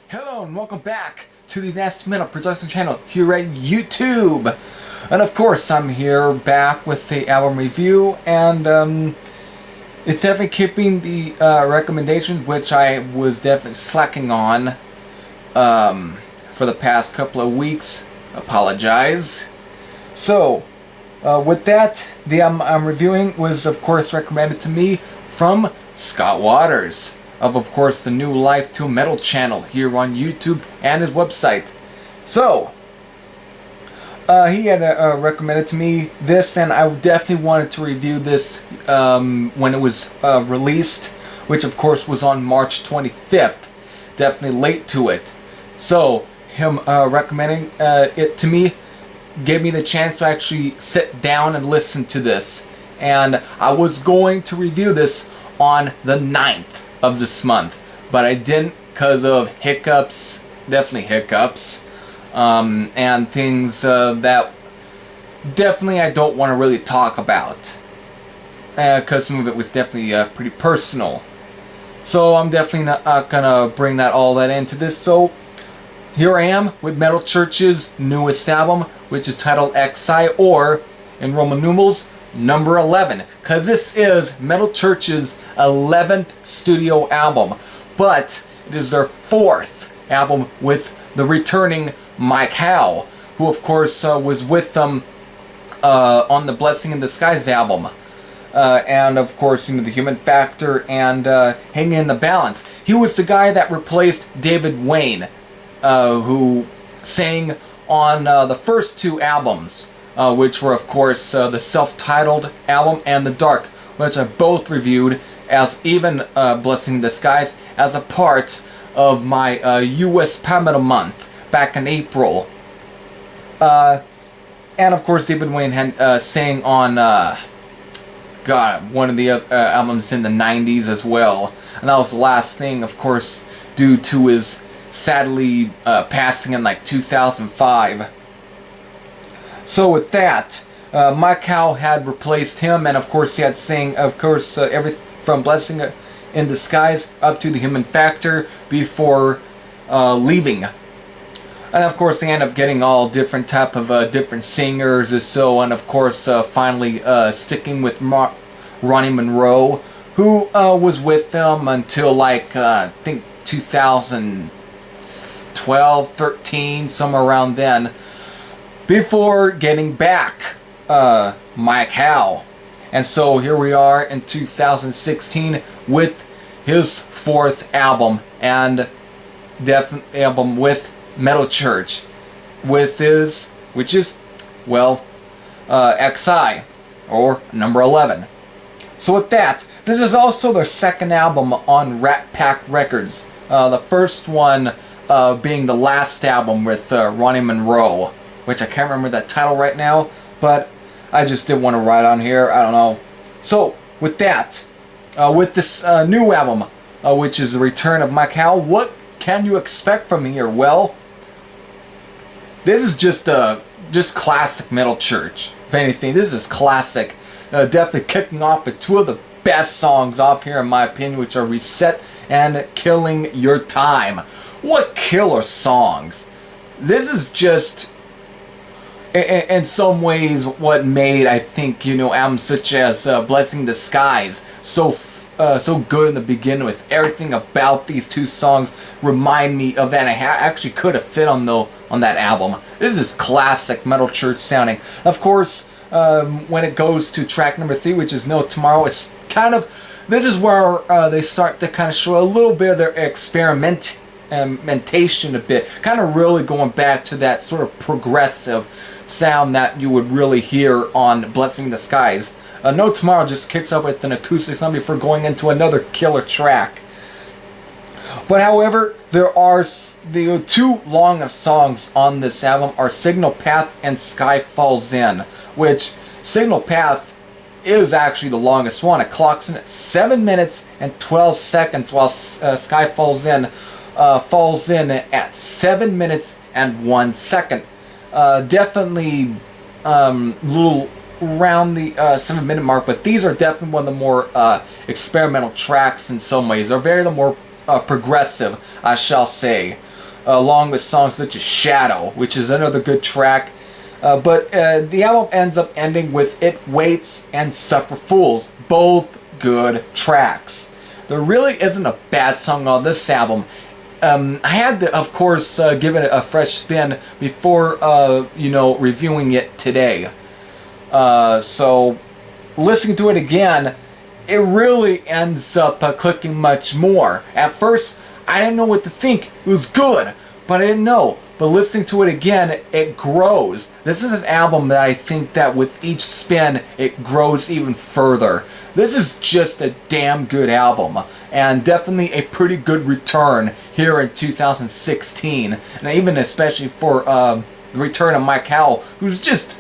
Hello and welcome back to the Nasty Metal Production channel here at YouTube. And of course I'm here back with the album review, and it's definitely keeping the recommendations, which I was definitely slacking on for the past couple of weeks. Apologize. So with that, the album I'm reviewing was of course recommended to me from Scott Waters of course the New Life to Metal channel here on YouTube and his website. So he had recommended to me this, and I definitely wanted to review this when it was released, which of course was on March 25th. Definitely late to it. So him recommending it to me gave me the chance to actually sit down and listen to this. And I was going to review this on the 9th of this month, but I didn't because of hiccups, definitely hiccups, and things that definitely I don't want to really talk about, because some of it was definitely pretty personal. So I'm definitely not gonna bring all that into this. So here I am with Metal Church's newest album, which is titled XI, or in Roman numerals, number 11, because this is Metal Church's 11th studio album, but it is their 4th album with the returning Mike Howe, who of course was with them on the Blessing in Disguise album, and of course, you know, the Human Factor and Hanging in the Balance. He was the guy that replaced David Wayne, who sang on the first two albums, which were of course the self-titled album and The Dark, which I both reviewed, as even Blessing in Disguise, as a part of my US Power Metal Month back in April. And of course David Wayne had sang on one of the albums in the 90s as well, and that was the last thing, of course, due to his sadly passing in like 2005. So with that, Mike Howe had replaced him, and of course he had sang, of course, everything from Blessing in Disguise up to the Human Factor before leaving. And of course they end up getting all different type of different singers or so, and of course finally sticking with Ronny Munroe, who was with them until like I think 2012, 13, somewhere around then, before getting back Mike Howe. And so here we are in 2016 with his 4th album, and definitely album with Metal Church, with his, which is, well, XI, or number 11. So with that, this is also their 2nd album on Rat Pack Records. The first one being the last album with Ronny Munroe, which I can't remember that title right now, but I just did want to write on here, I don't know. So, with that, with this new album, which is the return of Mike Howe, what can you expect from here? Well, this is just classic Metal Church. If anything, this is classic. Definitely kicking off with 2 of the best songs off here, in my opinion, which are Reset and Killing Your Time. What killer songs! This is just, in some ways, what made, I think, you know, albums such as Blessing in Disguise so good in the beginning. With everything about these 2 songs remind me of that, and I actually could have fit on that album. This is classic Metal Church sounding. Of course, when it goes to track number 3, which is No Tomorrow, it's kind of, this is where they start to kind of show a little bit of their experimentation a bit, kind of really going back to that sort of progressive sound that you would really hear on Blessing in Disguise. No Tomorrow just kicks up with an acoustic song before going into another killer track. But however, there are the 2 longest songs on this album are Signal Path and Sky Falls In, which Signal Path is actually the longest one. It clocks in at 7 minutes and 12 seconds, while Sky Falls In at 7 minutes and 1 second. Definitely little around the 7-minute mark, but these are definitely one of the more experimental tracks in some ways. They're very the more progressive, I shall say. along with songs such as Shadow, which is another good track. But the album ends up ending with It Waits and Suffer Fools, both good tracks. There really isn't a bad song on this album. I had to, of course, give it a fresh spin before, reviewing it today. So, listening to it again, it really ends up clicking much more. At first, I didn't know what to think. It was good, but I didn't know. But listening to it again, it grows. This is an album that I think that with each spin, it grows even further. This is just a damn good album, and definitely a pretty good return here in 2016. And even especially for the return of Mike Howe, who's just...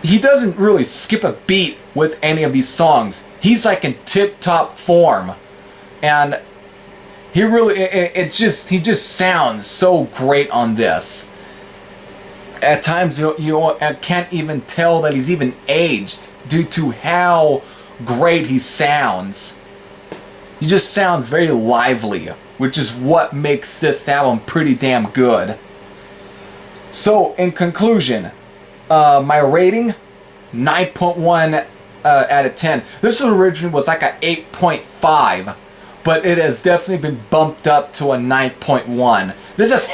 he doesn't really skip a beat with any of these songs. He's like in tip-top form. And... he really, he just sounds so great on this. At times, you can't even tell that he's even aged due to how great he sounds. He just sounds very lively, which is what makes this album pretty damn good. So, in conclusion, my rating, 9.1 out of 10. This originally was like a 8.5. But it has definitely been bumped up to a 9.1. This is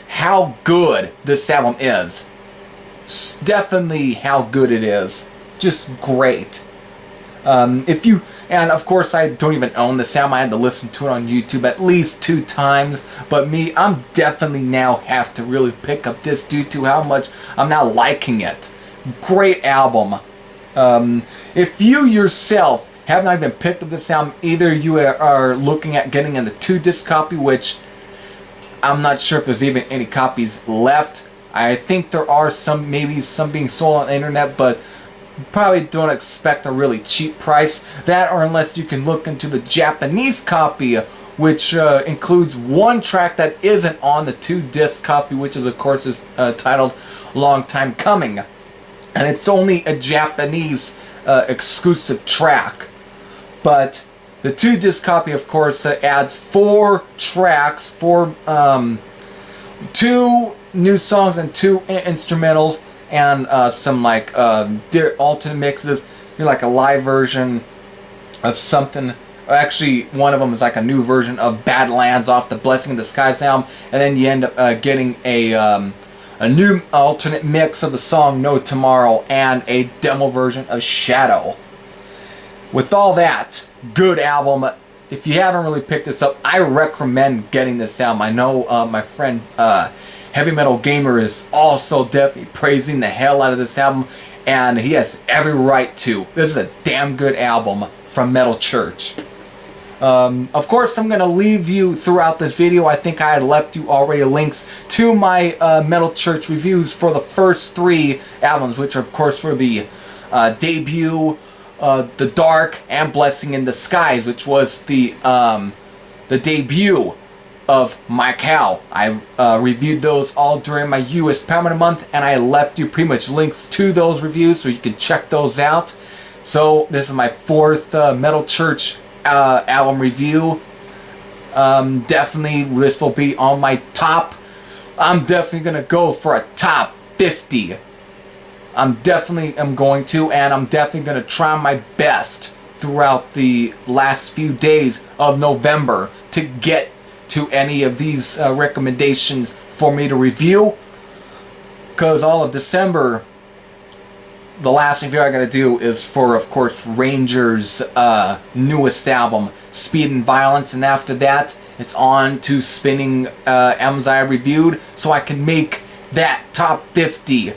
how good this album is. It's definitely how good it is. Just great. And of course I don't even own this album. I had to listen to it on YouTube at least 2 times. But I'm definitely now have to really pick up this due to how much I'm now liking it. Great album. If you yourself have not even picked up this album, either you are looking at getting in the 2-disc copy, which I'm not sure if there's even any copies left. I think there are maybe some being sold on the internet, but probably don't expect a really cheap price. That, or unless you can look into the Japanese copy, which includes one track that isn't on the 2-disc copy, which is of course titled Long Time Coming. And it's only a Japanese exclusive track. But the 2-disc copy, of course, adds 4 tracks, 2 new songs and 2 instrumentals, and some like alternate mixes, like a live version of something. Actually, one of them is like a new version of Badlands off the Blessing in Disguise album, and then you end up getting a new alternate mix of the song No Tomorrow and a demo version of Shadow. With all that, good album. If you haven't really picked this up, I recommend getting this album. I know my friend Heavy Metal Gamer is also definitely praising the hell out of this album, and he has every right to. This is a damn good album from Metal Church. Of course, I'm going to leave you throughout this video. I think I had left you already links to my Metal Church reviews for the first 3 albums, which are, of course, for the debut, The Dark, and Blessing in Disguise, which was the debut of Mike Howe. I reviewed those all during my US Permanent Month, and I left you pretty much links to those reviews so you can check those out. So this is my 4th Metal Church album review. Definitely this will be on my top. I'm definitely gonna go for a top 50. I'm going to, and I'm definitely gonna try my best throughout the last few days of November to get to any of these recommendations for me to review, because all of December, the last review I gotta do is for, of course, Ranger's newest album, Speed and Violence, and after that, it's on to spinning albums I reviewed, so I can make that top 50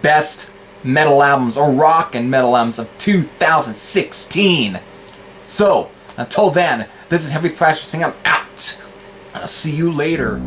best metal albums, or rock and metal albums of 2016. So, until then, this is Heavy Thrasher saying I'm out. I'll see you later.